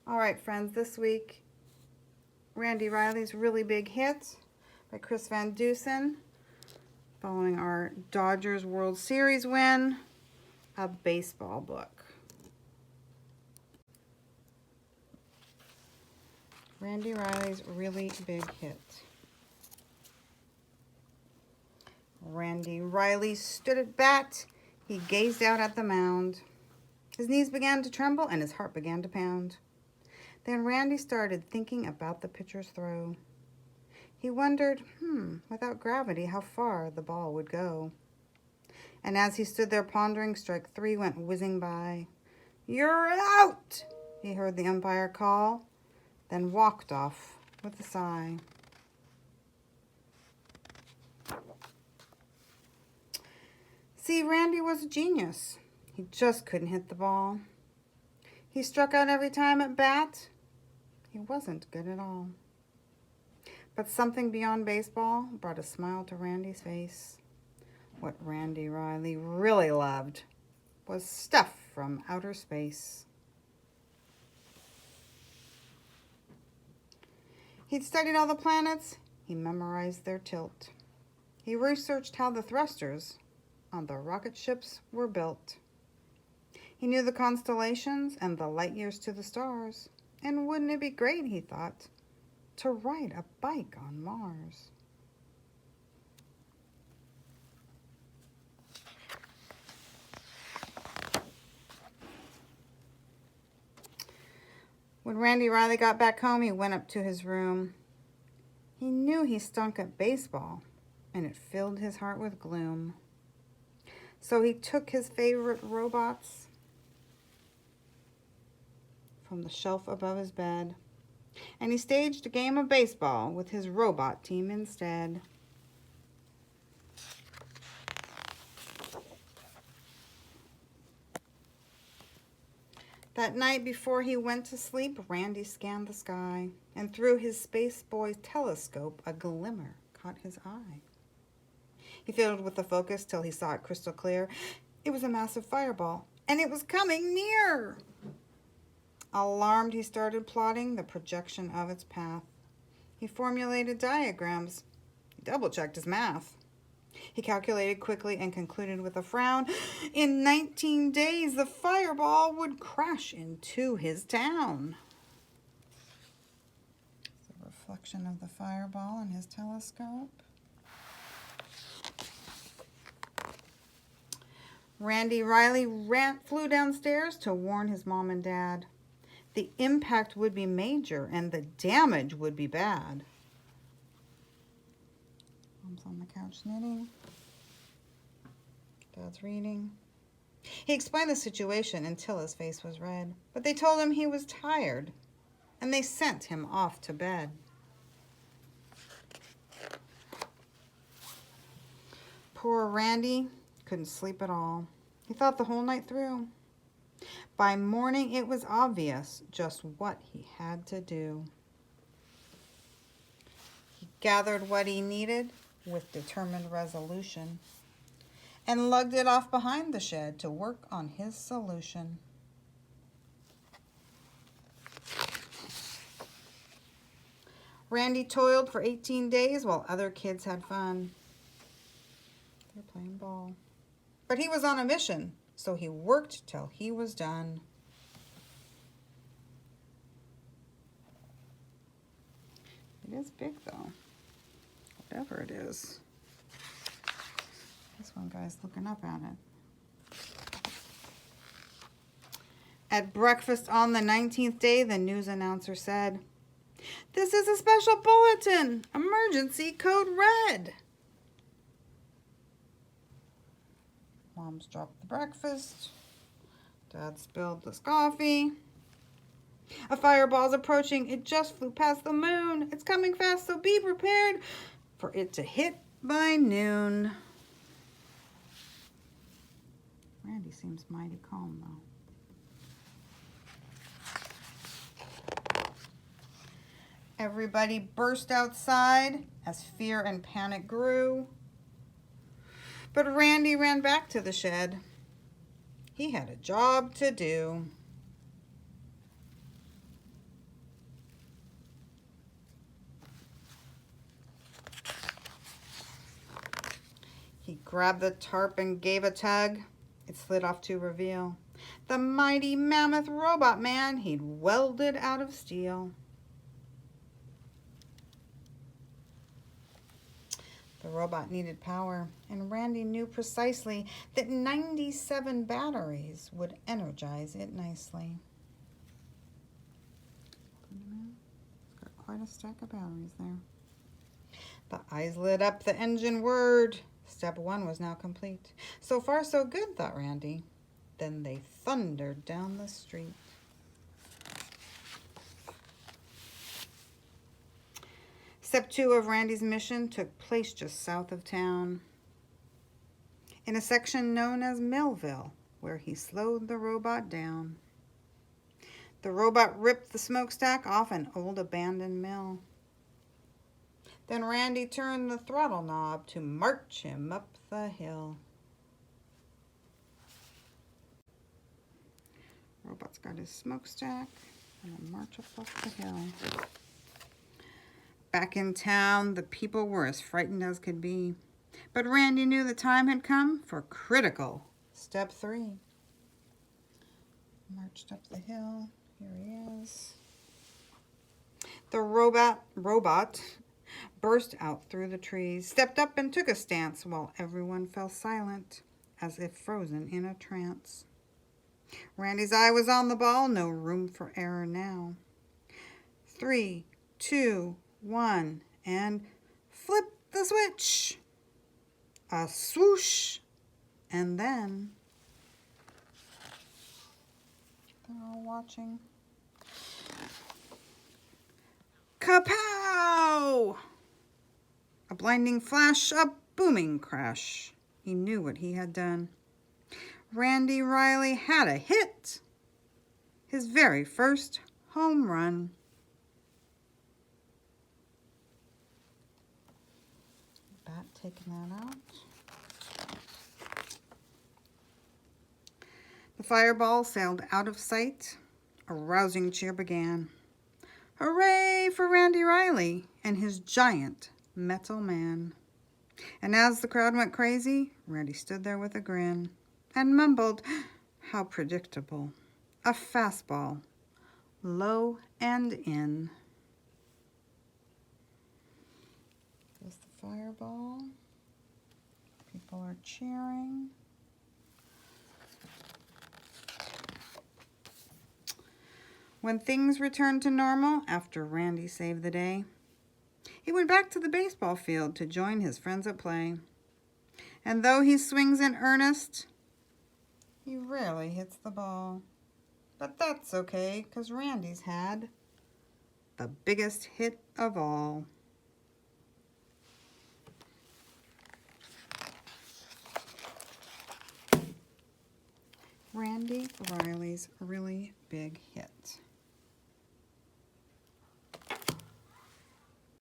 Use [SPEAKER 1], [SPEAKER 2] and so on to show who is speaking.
[SPEAKER 1] All right, friends, this week, Randy Riley's Really Big Hit by Chris Van Dusen, following our Dodgers World Series win, a baseball book. Randy Riley's Really Big Hit. Randy Riley stood at bat. He gazed out at the mound. His knees began to tremble and his heart began to pound. Then Randy started thinking about the pitcher's throw. He wondered, without gravity, how far the ball would go. And as he stood there pondering, strike three went whizzing by. "You're out!" he heard the umpire call, then walked off with a sigh. See, Randy was a genius. He just couldn't hit the ball. He struck out every time at bat. He wasn't good at all. But something beyond baseball brought a smile to Randy's face. What Randy Riley really loved was stuff from outer space. He'd studied all the planets. He memorized their tilt. He researched how the thrusters on the rocket ships were built. He knew the constellations and the light years to the stars. And wouldn't it be great, he thought, to ride a bike on Mars? When Randy Riley got back home, he went up to his room. He knew he stunk at baseball, and it filled his heart with gloom. So he took his favorite robots from the shelf above his bed, and he staged a game of baseball with his robot team instead. That night before he went to sleep, Randy scanned the sky, and through his Space Boy telescope, a glimmer caught his eye. He fiddled with the focus till he saw it crystal clear. It was a massive fireball, and it was coming near. Alarmed, he started plotting the projection of its path. He formulated diagrams. He double-checked his math. He calculated quickly and concluded with a frown. In 19 days, the fireball would crash into his town. The reflection of the fireball in his telescope. Randy Riley flew downstairs to warn his mom and dad. The impact would be major and the damage would be bad. Mom's on the couch knitting. Dad's reading. He explained the situation until his face was red, but they told him he was tired and they sent him off to bed. Poor Randy couldn't sleep at all. He thought the whole night through. By morning, it was obvious just what he had to do. He gathered what he needed with determined resolution and lugged it off behind the shed to work on his solution. Randy toiled for 18 days while other kids had fun. They were playing ball. But he was on a mission, so he worked till he was done. It is big, though. Whatever it is. This one guy's looking up at it. At breakfast on the 19th day, the news announcer said, "This is a special bulletin. Emergency code red." Mom's dropped the breakfast. Dad spilled the coffee. A fireball's approaching. It just flew past the moon. It's coming fast, so be prepared for it to hit by noon. Randy seems mighty calm, though. Everybody burst outside as fear and panic grew. But Randy ran back to the shed. He had a job to do. He grabbed the tarp and gave a tug. It slid off to reveal the mighty mammoth robot man he'd welded out of steel. The robot needed power, and Randy knew precisely that 97 batteries would energize it nicely. It's got quite a stack of batteries there. The eyes lit up the engine word. Step 1 was now complete. So far, so good, thought Randy. Then they thundered down the street. Step 2 of Randy's mission took place just south of town, in a section known as Millville, where he slowed the robot down. The robot ripped the smokestack off an old abandoned mill. Then Randy turned the throttle knob to march him up the hill. Robot's got his smokestack and a march up the hill. Back in town, the people were as frightened as could be. But Randy knew the time had come for critical step 3. Marched up the hill. Here he is. The robot burst out through the trees, stepped up and took a stance while everyone fell silent, as if frozen in a trance. Randy's eye was on the ball, no room for error now. 3, 2, 1, and flip the switch. A swoosh, and then they're all watching. Kapow! A blinding flash, a booming crash. He knew what he had done. Randy Riley had a hit. His very first home run. Bat taking that out. The fireball sailed out of sight. A rousing cheer began. Hooray for Randy Riley and his giant metal man. And as the crowd went crazy, Randy stood there with a grin and mumbled, how predictable. A fastball, low and in. There's the fireball. People are cheering. When things returned to normal after Randy saved the day, he went back to the baseball field to join his friends at play. And though he swings in earnest, he rarely hits the ball. But that's okay, 'cause Randy's had the biggest hit of all. Randy Riley's really big hit.